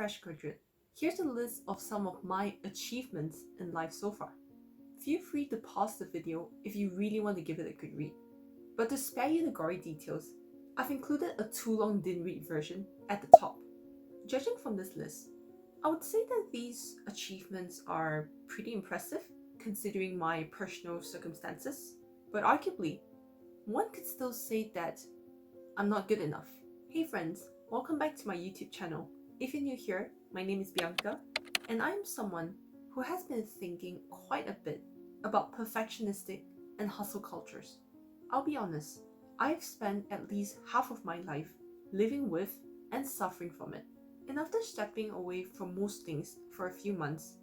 fresh graduate, here's a list of some of my achievements in life so far. Feel free to pause the video if you really want to give it a good read. But to spare you the gory details, I've included a too long didn't read version at the top. Judging from this list, I would say that these achievements are pretty impressive considering my personal circumstances, but arguably, one could still say that I'm not good enough. Hey friends, welcome back to my YouTube channel. If you're new here, my name is Bianca, and I'm someone who has been thinking quite a bit about perfectionistic and hustle cultures. I'll be honest, I've spent at least half of my life living with and suffering from it. And after stepping away from most things for a few months,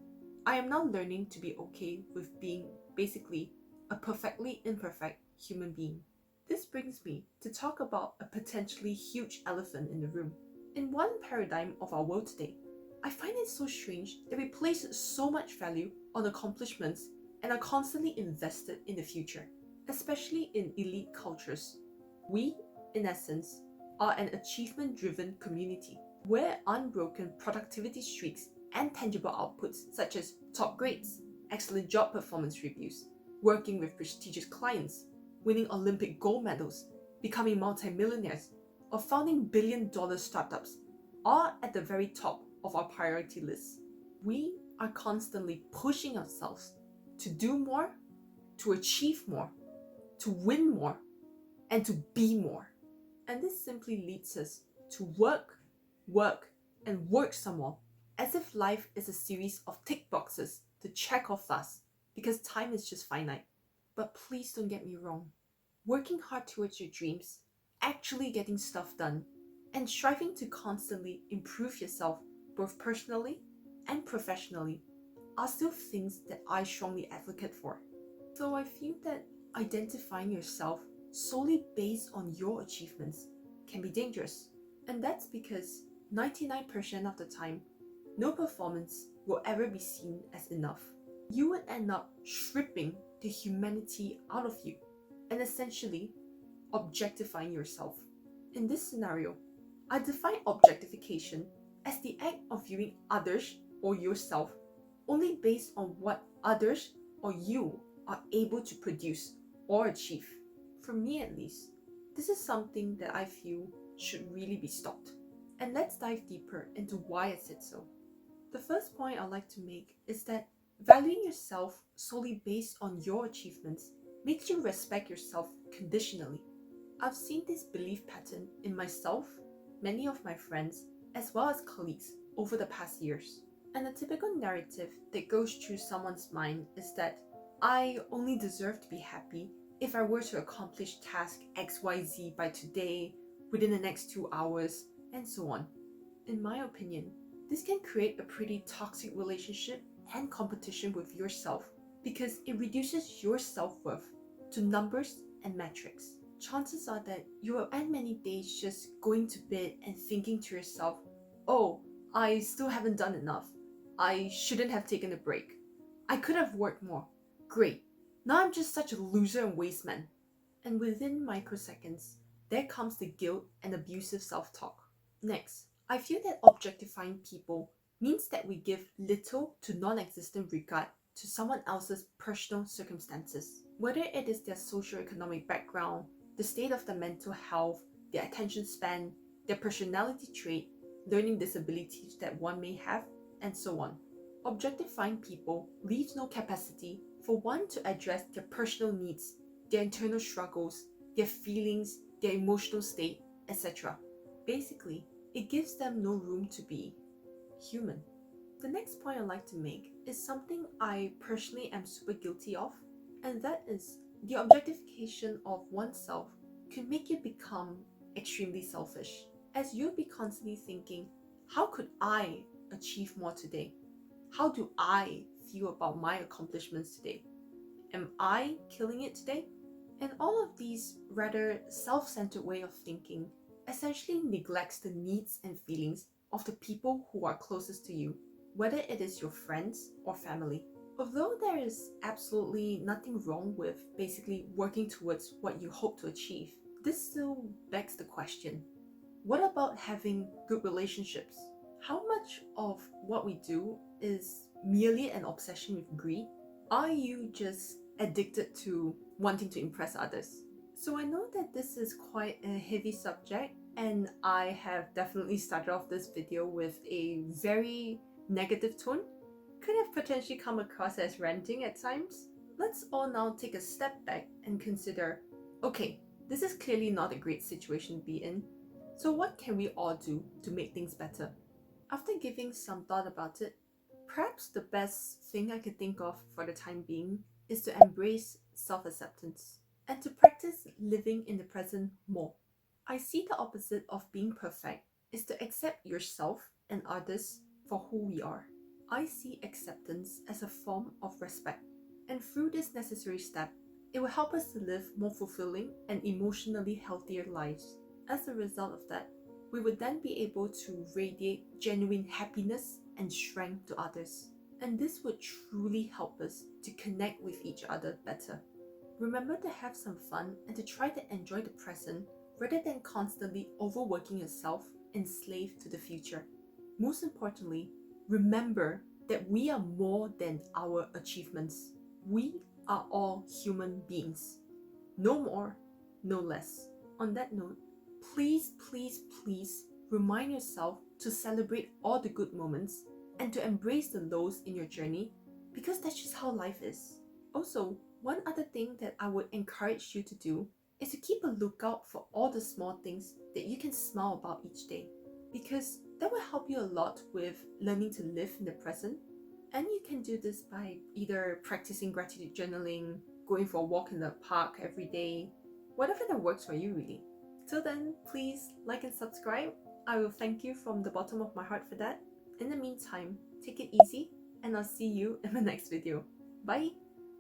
I am now learning to be okay with being basically a perfectly imperfect human being. This brings me to talk about a potentially huge elephant in the room. In one paradigm of our world today, I find it so strange that we place so much value on accomplishments and are constantly invested in the future, especially in elite cultures. We, in essence, are an achievement-driven community where unbroken productivity streaks and tangible outputs such as top grades, excellent job performance reviews, working with prestigious clients, winning Olympic gold medals, becoming multimillionaires, or founding billion-dollar startups are at the very top of our priority list. We are constantly pushing ourselves to do more, to achieve more, to win more, and to be more. And this simply leads us to work, and work some more, as if life is a series of tick boxes to check off fast, because time is just finite. But please don't get me wrong. Working hard towards your dreams, actually getting stuff done, and striving to constantly improve yourself both personally and professionally are still things that I strongly advocate for. So I feel that identifying yourself solely based on your achievements can be dangerous. And that's because 99% of the time, no performance will ever be seen as enough. You would end up stripping the humanity out of you and essentially objectifying yourself. In this scenario, I define objectification as the act of viewing others or yourself only based on what others or you are able to produce or achieve. For me at least, this is something that I feel should really be stopped. And let's dive deeper into why I said so. The first point I'd like to make is that valuing yourself solely based on your achievements makes you respect yourself conditionally. I've seen this belief pattern in myself, many of my friends, as well as colleagues over the past years. And the typical narrative that goes through someone's mind is that I only deserve to be happy if I were to accomplish task XYZ by today, within the next 2 hours, and so on. In my opinion, this can create a pretty toxic relationship and competition with yourself because it reduces your self-worth to numbers and metrics. Chances are that you will end many days just going to bed and thinking to yourself, oh, I still haven't done enough. I shouldn't have taken a break. I could have worked more. Great. Now I'm just such a loser and waste man. And within microseconds, there comes the guilt and abusive self-talk. Next, I feel that objectifying people means that we give little to non-existent regard to someone else's personal circumstances, whether it is their socioeconomic background, the state of their mental health, their attention span, their personality trait, learning disabilities that one may have, and so on. Objectifying people leaves no capacity for one to address their personal needs, their internal struggles, their feelings, their emotional state, etc. Basically, it gives them no room to be human. The next point I'd like to make is something I personally am super guilty of, and that is the objectification of oneself can make you become extremely selfish, as you'll be constantly thinking, how could I achieve more today? How do I feel about my accomplishments today? Am I killing it today? And all of these rather self-centered way of thinking essentially neglects the needs and feelings of the people who are closest to you, whether it is your friends or family. Although there is absolutely nothing wrong with basically working towards what you hope to achieve, this still begs the question, what about having good relationships? How much of what we do is merely an obsession with greed? Are you just addicted to wanting to impress others? So I know that this is quite a heavy subject, and I have definitely started off this video with a very negative tone. Could have potentially come across as ranting at times. Let's all now take a step back and consider, okay, this is clearly not a great situation to be in. So what can we all do to make things better? After giving some thought about it, perhaps the best thing I could think of for the time being is to embrace self-acceptance and to practice living in the present more. I see the opposite of being perfect is to accept yourself and others for who we are. I see acceptance as a form of respect, and through this necessary step, it will help us to live more fulfilling and emotionally healthier lives. As a result of that, we would then be able to radiate genuine happiness and strength to others. And this would truly help us to connect with each other better. Remember to have some fun and to try to enjoy the present rather than constantly overworking yourself enslaved to the future. Most importantly, remember that we are more than our achievements. We are all human beings. No more, no less. On that note, please, please, please remind yourself to celebrate all the good moments and to embrace the lows in your journey, because that's just how life is. Also, one other thing that I would encourage you to do is to keep a lookout for all the small things that you can smile about each day, because that will help you a lot with learning to live in the present. And you can do this by either practicing gratitude journaling, going for a walk in the park every day, whatever that works for you really. Till then, please like and subscribe. I will thank you from the bottom of my heart for that. In the meantime, take it easy, and I'll see you in the next video. Bye!